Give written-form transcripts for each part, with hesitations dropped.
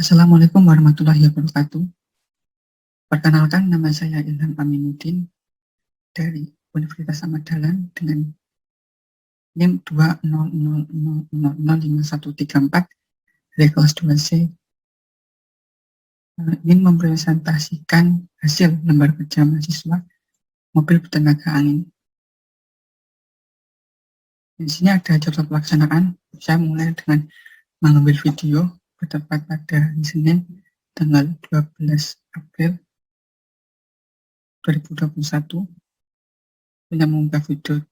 Assalamualaikum warahmatullahi wabarakatuh. Perkenalkan, nama saya Ilham Aminuddin dari Universitas Ahmad Dahlan dengan NIM 200005134 dari kelas 2C. Ingin mempresentasikan hasil lembar kerja mahasiswa mobil bertenaga angin. Di sini ada jadwal pelaksanaan. Saya mulai dengan mengambil video bertepat pada hari Senin tanggal 12 April 2021. Saya mengunggah video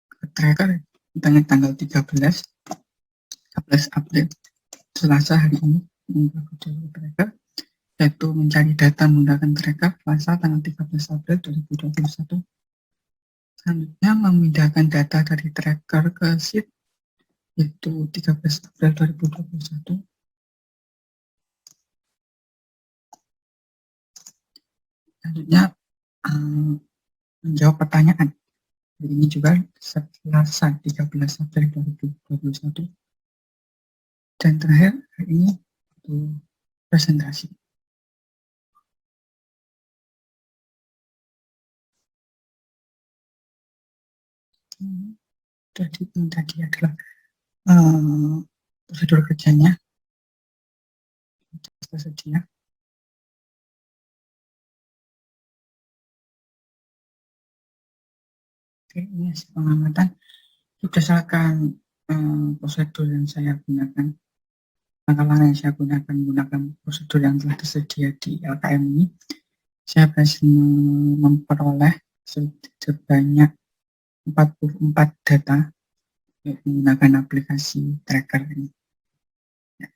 ke tracker tanggal 13 April Selasa hari ini mengunggah video ke tracker, yaitu mencari data menggunakan tracker Selasa tanggal 13 April 2021. Selanjutnya memindahkan data dari tracker ke sheet, yaitu 13 April 2021. Selanjutnya menjawab pertanyaan. Ini juga Selasa 13 April 2021. Dan terakhir hari ini itu presentasi. Jadi ini tadi adalah prosedur kerjanya. Tersedia. Oke, ini hasil pengamatan berdasarkan prosedur yang saya gunakan. Langkah-langkah yang saya gunakan menggunakan prosedur yang telah tersedia di LKM ini, saya berhasil memperoleh sebanyak 44 data menggunakan aplikasi tracker ini. Ya.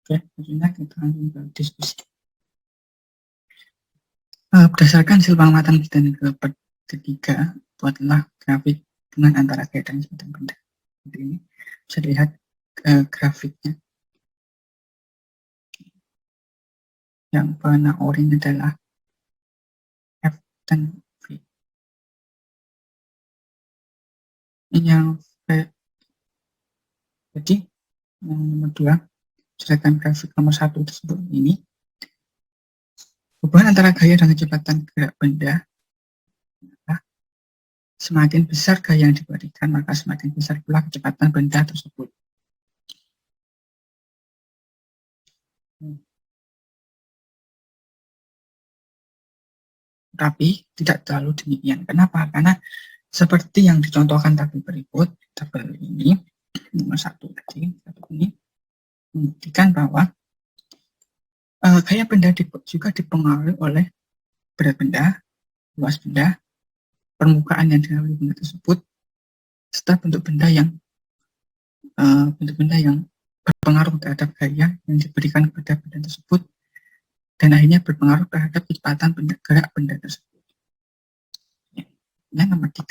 Oke, selanjutnya kita lanjut ke diskusi. Berdasarkan hasil pengamatan kita ketiga, buatlah grafik dengan antara gaya dan sebatan benda. Ini bisa dilihat grafiknya. Yang warna oranye adalah F dan V. Ini yang V. Jadi yang nomor 2, berdasarkan grafik nomor 1 tersebut ini, hubungan antara gaya dan kecepatan gerak benda. Semakin besar gaya yang diberikan, maka semakin besar pula kecepatan benda tersebut. Tapi tidak terlalu demikian. Kenapa? Karena seperti yang dicontohkan tabel berikut, tabel ini nomor 1 tadi, tabel ini membuktikan bahwa gaya benda juga dipengaruhi oleh berat benda, luas benda, permukaan yang dilalui benda tersebut, serta bentuk benda yang berpengaruh terhadap gaya yang diberikan kepada benda tersebut, dan akhirnya berpengaruh terhadap kecepatan gerak benda tersebut. Yang nomor 3,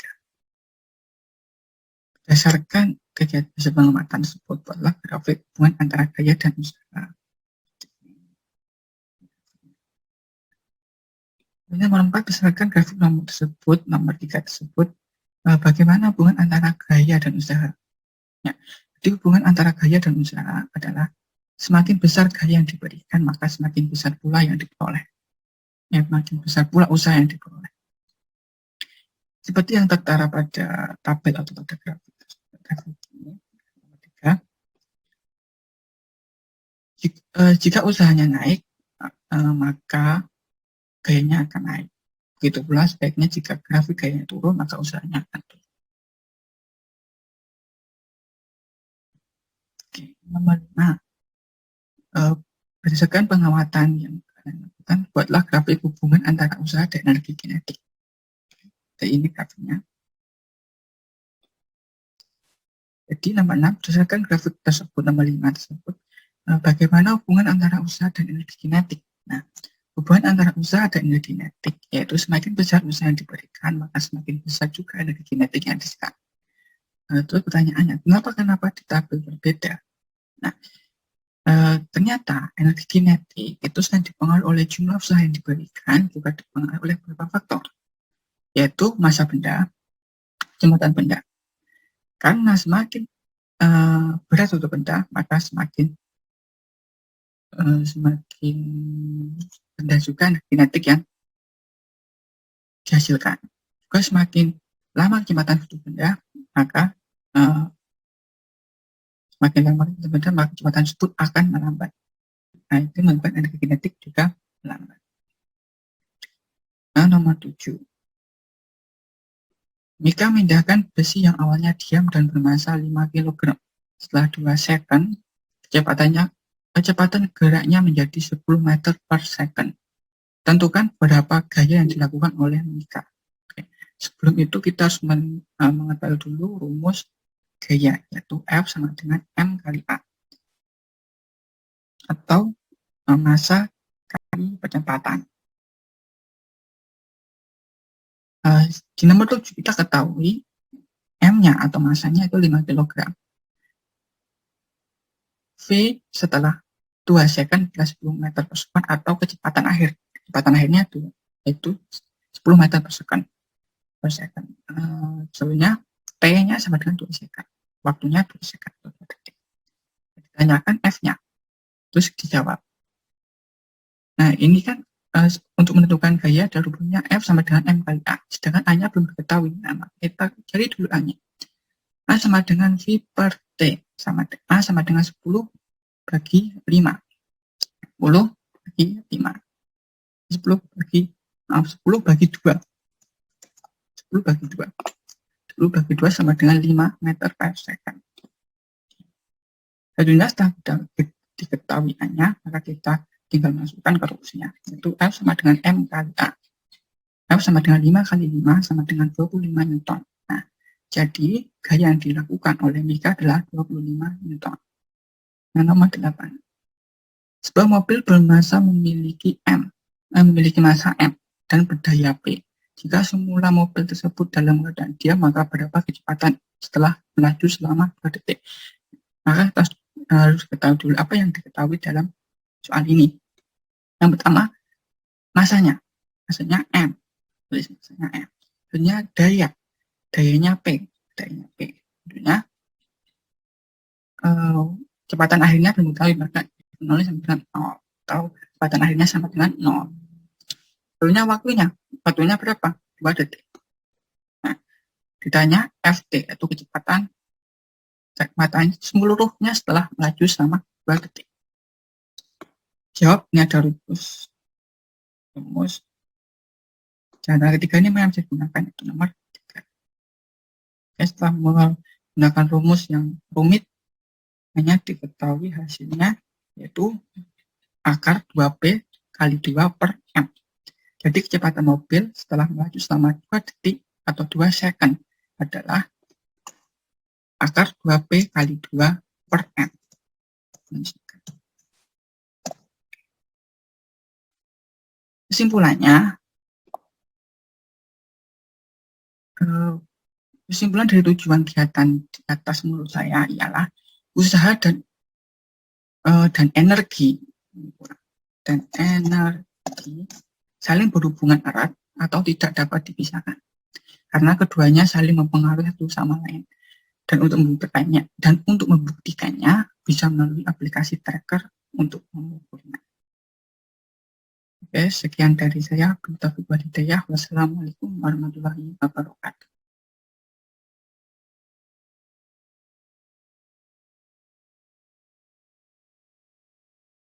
berdasarkan kegiatan hasil pengamatan tersebut, buatlah grafik hubungan antara gaya dan usaha. Nomor 4, berdasarkan grafik nomor 3 tersebut, bagaimana hubungan antara gaya dan usaha. Ya, jadi hubungan antara gaya dan usaha adalah semakin besar gaya yang diberikan, maka semakin besar pula yang diperoleh. Ya, semakin besar pula usaha yang diperoleh. Seperti yang tertera pada tabel atau pada grafik ini, nomor 3. Jika usahanya naik, maka gayanya akan naik. Begitu pula sebaiknya jika grafik gayanya turun, maka usahanya akan turun. Oke, nomor 5. Berdasarkan pengamatan yang kalian lakukan, buatlah grafik hubungan antara usaha dan energi kinetik. Jadi ini grafiknya. Jadi nomor 6, berdasarkan grafik tersebut, nomor 5 tersebut, bagaimana hubungan antara usaha dan energi kinetik. Nah, hubungan antara usaha dan energi kinetik, yaitu semakin besar usaha yang diberikan, maka semakin besar juga energi kinetik yang diserap. Terus pertanyaannya, kenapa di tabel berbeda? Nah, ternyata energi kinetik itu selain dipengaruhi oleh jumlah usaha yang diberikan, juga dipengaruhi oleh beberapa faktor, yaitu massa benda, kecepatan benda. Karena semakin berat untuk benda, maka semakin semakin rendah juga kinetik yang dihasilkan. Juga semakin lama kecepatan suatu benda, maka semakin lama benda, maka kecepatan tersebut akan melambat. Nah, itu membuat energi kinetik juga melambat. Nah, nomor 7. Jika memindahkan besi yang awalnya diam dan bermassa 5 kg setelah 2 second, kecepatan geraknya menjadi 10 meter per second. Tentukan berapa gaya yang dilakukan oleh Mika. Oke. Sebelum itu kita harus mengetahui dulu rumus gaya, yaitu F sama dengan M kali A. Atau massa kali kecepatan. Di nomor 7 kita ketahui M-nya atau massanya itu 5 kg. V setelah 2 second plus 10 meter per second atau kecepatan akhir. Kecepatan akhirnya itu 10 meter per second. Sebenarnya T-nya sama dengan 2 second. Waktunya 2 second. Ditanyakan F-nya. Terus dijawab. Nah, ini kan untuk menentukan gaya ada rumusnya F sama dengan M kali A. Sedangkan A-nya belum diketahui. Nah, kita cari dulu A-nya. A sama dengan V per T. A sama dengan 10 bagi 5. 10 bagi 5. 10 bagi 2. 10 bagi 2. 10 bagi 2 sama dengan 5 meter per second. Selanjutnya setelah diketahui A-nya, maka kita tinggal masukkan ke rumusnya. Yaitu F sama dengan M kali A. F sama dengan 5 kali 5 sama dengan 25 Newton. Nah, jadi gaya yang dilakukan oleh Mika adalah 25 Newton. Nah, nomor 8. Sebuah mobil bermassa memiliki massa M dan berdaya P. Jika semula mobil tersebut dalam keadaan diam, maka berapa kecepatan setelah melaju selama 2 detik? Maka kita harus ketahui dulu apa yang diketahui dalam soal ini. Yang pertama, massanya M. Tulis massanya M. Sebenarnya dayanya P. Tentunya kecepatan akhirnya belum tahu, maka 0 sama dengan 0 atau kecepatan akhirnya sama dengan 0. Tentunya waktunya berapa? 2 detik. Nah, ditanya FT, yaitu kecepatan seluruhnya setelah melaju selama 2 detik. Jawab, ini ada rumus. Cara ketiga ini memang bisa digunakan, itu nomor 3. Setelah menggunakan rumus yang rumit, hanya diketahui hasilnya, yaitu akar 2P kali 2 per M. Jadi kecepatan mobil setelah melaju selama 2 detik atau 2 second adalah akar 2P kali 2 per M. Kesimpulan dari tujuan kegiatan di atas menurut saya ialah usaha dan energi saling berhubungan erat atau tidak dapat dipisahkan karena keduanya saling mempengaruhi satu sama lain. Dan untuk membuktikannya bisa melalui aplikasi tracker untuk mengukurnya. Oke, sekian dari saya. Wassalamualaikum warahmatullahi wabarakatuh.